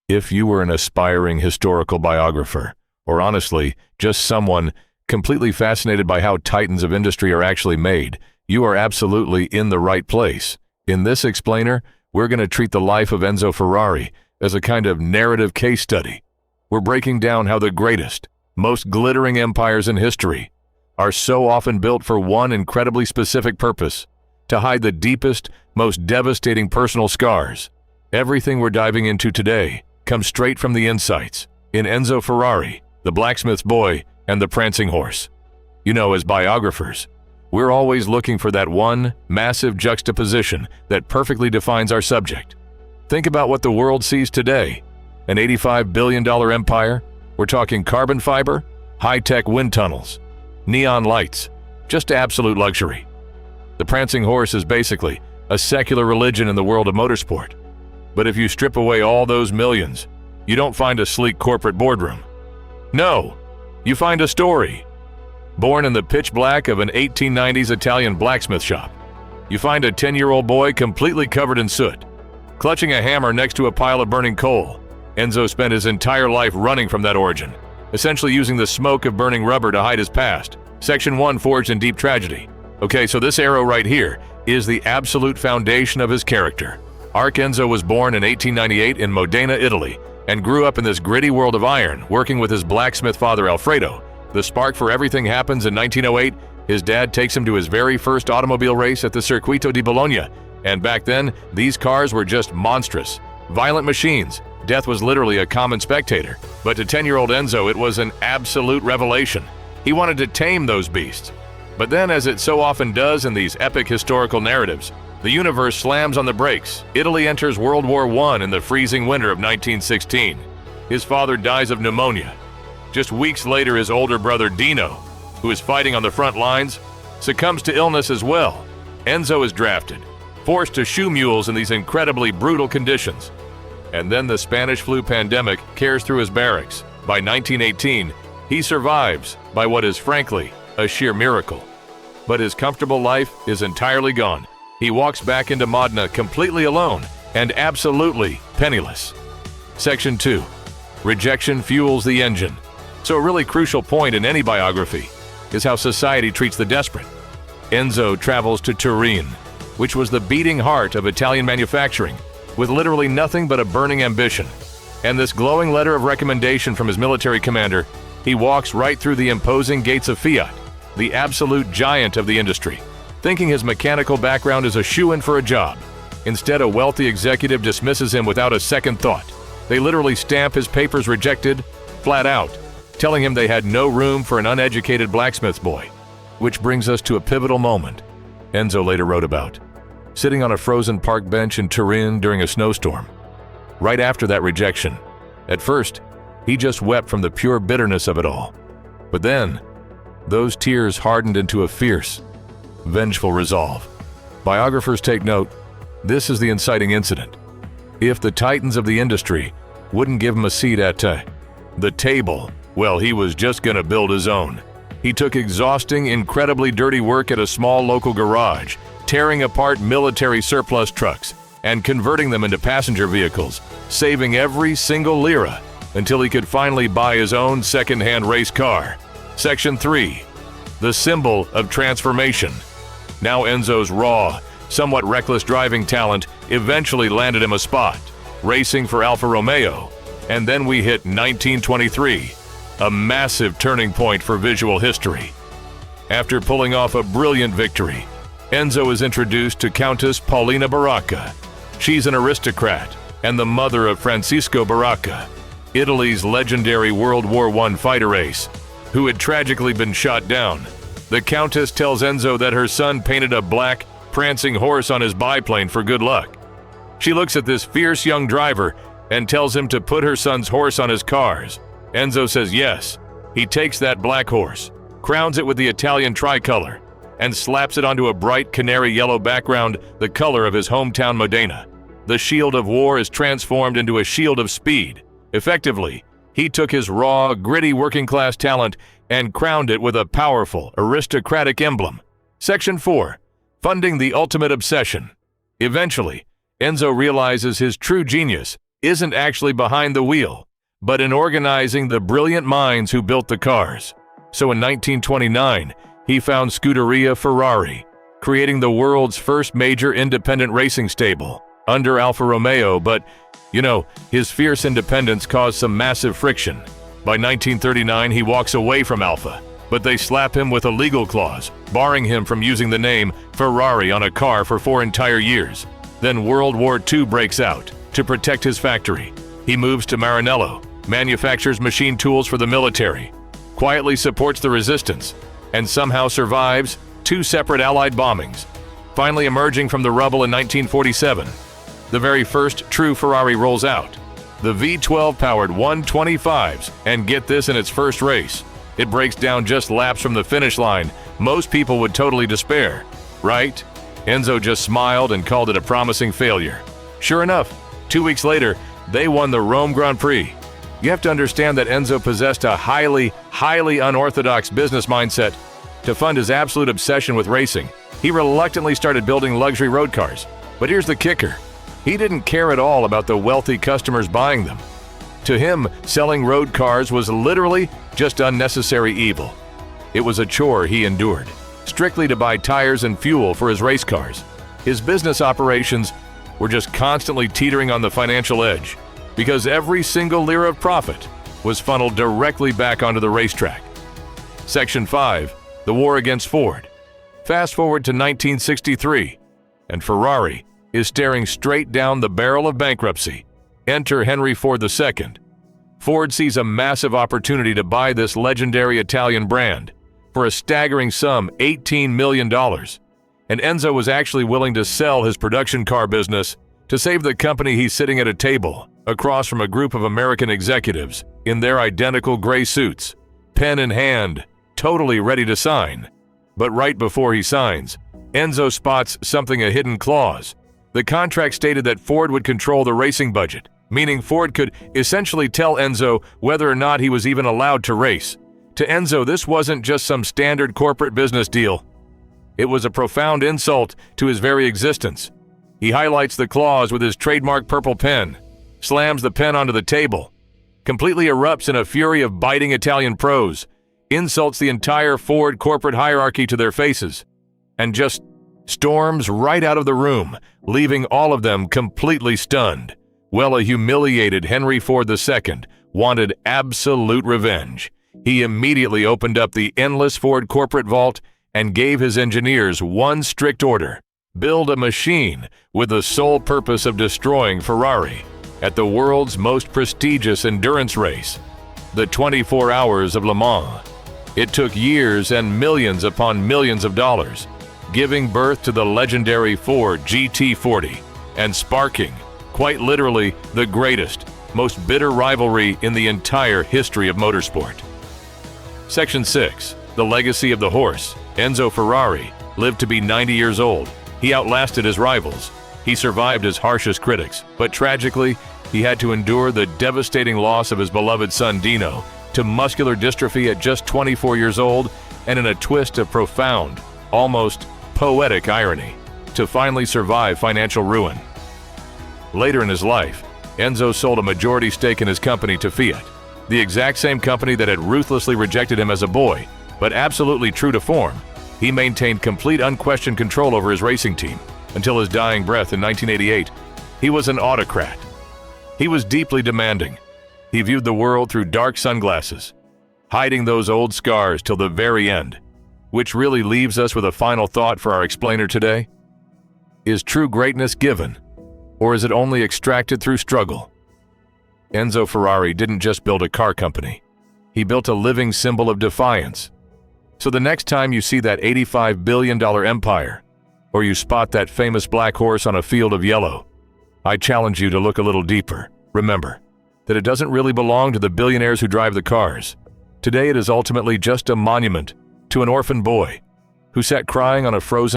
If you were an aspiring historical biographer, or honestly, just someone completely fascinated by how titans of industry are actually made, you are absolutely in the right place. In this explainer, we're going to treat the life of Enzo Ferrari as a kind of narrative case study. We're breaking down how the greatest, most glittering empires in history are so often built for one incredibly specific purpose: to hide the deepest, most devastating personal scars. Everything we're diving into today comes straight from the insights in Enzo Ferrari, the Blacksmith's boy, and the Prancing Horse. You know, as biographers, we're always looking for that one massive juxtaposition that perfectly defines our subject. Think about what the world sees today. An $85 billion empire. We're talking carbon fiber, high-tech wind tunnels, neon lights, just absolute luxury. The Prancing Horse is basically a secular religion in the world of motorsport. But if you strip away all those millions, you don't find a sleek corporate boardroom. No, you find a story. Born in the pitch black of an 1890s Italian blacksmith shop, you find a 10-year-old boy completely covered in soot, clutching a hammer next to a pile of burning coal. Enzo spent his entire life running from that origin, essentially using the smoke of burning rubber to hide his past. Section 1 forged in deep tragedy. Okay, so this arrow right here is the absolute foundation of his character. Enzo was born in 1898 in Modena, Italy, and grew up in this gritty world of iron, working with his blacksmith father Alfredo. The spark for everything happens in 1908. His dad takes him to his very first automobile race at the Circuito di Bologna, and back then, these cars were just monstrous, violent machines. Death was literally a common spectator, but to 10-year-old Enzo, it was an absolute revelation. He wanted to tame those beasts. But then, as it so often does in these epic historical narratives, the universe slams on the brakes. Italy enters World War I in the freezing winter of 1916. His father dies of pneumonia. Just weeks later, his older brother Dino, who is fighting on the front lines, succumbs to illness as well. Enzo is drafted, forced to shoe mules in these incredibly brutal conditions. And then the Spanish flu pandemic tears through his barracks. By 1918, he survives by what is frankly a sheer miracle. But his comfortable life is entirely gone. He walks back into Modena completely alone and absolutely penniless. Section 2. Rejection fuels the engine. So a really crucial point in any biography is how society treats the desperate. Enzo travels to Turin, which was the beating heart of Italian manufacturing, with literally nothing but a burning ambition. And this glowing letter of recommendation from his military commander, he walks right through the imposing gates of Fiat, the absolute giant of the industry, thinking his mechanical background is a shoo-in for a job. Instead, a wealthy executive dismisses him without a second thought. They literally stamp his papers rejected, flat out, telling him they had no room for an uneducated blacksmith's boy. Which brings us to a pivotal moment Enzo later wrote about, sitting on a frozen park bench in Turin during a snowstorm. Right after that rejection, at first, he just wept from the pure bitterness of it all. But then, those tears hardened into a fierce, vengeful resolve. Biographers take note, this is the inciting incident. If the titans of the industry wouldn't give him a seat at the table, well, he was just gonna build his own. He took exhausting, incredibly dirty work at a small local garage, tearing apart military surplus trucks and converting them into passenger vehicles, saving every single lira until he could finally buy his own second-hand race car. Section 3. The symbol of transformation. Now Enzo's raw, somewhat reckless driving talent eventually landed him a spot, racing for Alfa Romeo. And then we hit 1923, a massive turning point for visual history. After pulling off a brilliant victory, Enzo is introduced to Countess Paulina Baracca. She's an aristocrat and the mother of Francisco Baracca, Italy's legendary World War I fighter ace, who had tragically been shot down. The Countess tells Enzo that her son painted a black, prancing horse on his biplane for good luck. She looks at this fierce young driver and tells him to put her son's horse on his cars. Enzo says yes. He takes that black horse, crowns it with the Italian tricolor, and slaps it onto a bright canary yellow background, the color of his hometown Modena. The shield of war is transformed into a shield of speed. Effectively, he took his raw, gritty working-class talent and crowned it with a powerful, aristocratic emblem. Section 4. Funding the ultimate obsession. Eventually, Enzo realizes his true genius isn't actually behind the wheel, but in organizing the brilliant minds who built the cars. So in 1929, he found Scuderia Ferrari, creating the world's first major independent racing stable under Alfa Romeo, but, his fierce independence caused some massive friction. By 1939, he walks away from Alfa, but they slap him with a legal clause, barring him from using the name Ferrari on a car for 4 entire years. Then World War II breaks out. To protect his factory, he moves to Maranello, manufactures machine tools for the military, quietly supports the resistance, and somehow survives 2 separate Allied bombings, finally emerging from the rubble in 1947. The very first true Ferrari rolls out, the V12-powered 125s, and get this, in its first race, it breaks down just laps from the finish line. Most people would totally despair, right? Enzo just smiled and called it a promising failure. Sure enough, 2 weeks later, they won the Rome Grand Prix. You have to understand that Enzo possessed a highly unorthodox business mindset. To fund his absolute obsession with racing, he reluctantly started building luxury road cars. But here's the kicker. He didn't care at all about the wealthy customers buying them. To him, selling road cars was literally just unnecessary evil. It was a chore he endured, strictly to buy tires and fuel for his race cars. His business operations were just constantly teetering on the financial edge, because every single lira of profit was funneled directly back onto the racetrack. Section 5. The War Against Ford. Fast forward to 1963, and Ferrari is staring straight down the barrel of bankruptcy. Enter Henry Ford II. Ford sees a massive opportunity to buy this legendary Italian brand for a staggering sum, $18 million. And Enzo was actually willing to sell his production car business to save the company. He's sitting at a table across from a group of American executives in their identical gray suits, pen in hand, totally ready to sign. But right before he signs, Enzo spots something, a hidden clause. The contract stated that Ford would control the racing budget, meaning Ford could essentially tell Enzo whether or not he was even allowed to race. To Enzo, this wasn't just some standard corporate business deal. It was a profound insult to his very existence. He highlights the clause with his trademark purple pen, slams the pen onto the table, completely erupts in a fury of biting Italian prose, insults the entire Ford corporate hierarchy to their faces, and just storms right out of the room, leaving all of them completely stunned. Well, a humiliated Henry Ford II wanted absolute revenge. He immediately opened up the endless Ford corporate vault and gave his engineers one strict order: build a machine with the sole purpose of destroying Ferrari at the world's most prestigious endurance race, the 24 Hours of Le Mans. It took years and millions upon millions of dollars, giving birth to the legendary Ford GT40 and sparking, quite literally, the greatest, most bitter rivalry in the entire history of motorsport. Section 6. The Legacy of the Horse. Enzo Ferrari lived to be 90 years old. He outlasted his rivals. He survived his harshest critics, but tragically, he had to endure the devastating loss of his beloved son Dino to muscular dystrophy at just 24 years old, and in a twist of profound, almost poetic irony, to finally survive financial ruin. Later in his life, Enzo sold a majority stake in his company to Fiat, the exact same company that had ruthlessly rejected him as a boy, but absolutely true to form. He maintained complete unquestioned control over his racing team until his dying breath in 1988. He was an autocrat. He was deeply demanding. He viewed the world through dark sunglasses, hiding those old scars till the very end. Which really leaves us with a final thought for our explainer today. Is true greatness given, or is it only extracted through struggle? Enzo Ferrari didn't just build a car company. He built a living symbol of defiance. So the next time you see that $85 billion empire, or you spot that famous black horse on a field of yellow, I challenge you to look a little deeper. Remember that it doesn't really belong to the billionaires who drive the cars. Today it is ultimately just a monument to an orphan boy who sat crying on a frozen